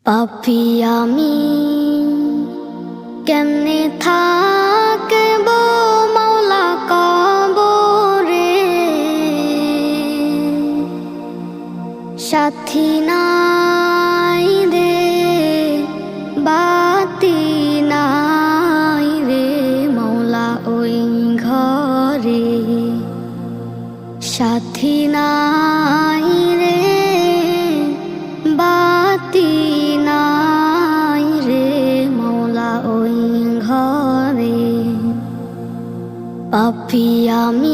পাপী আমি কেমনে থাকব মাওলা কবরে, সাথী নাই রে বাতি নাই রে মাওলা ওই ঘরে, সাথী নাই রে বাতি নাই রে মাওলা ওই ঘরে। পাপী আমি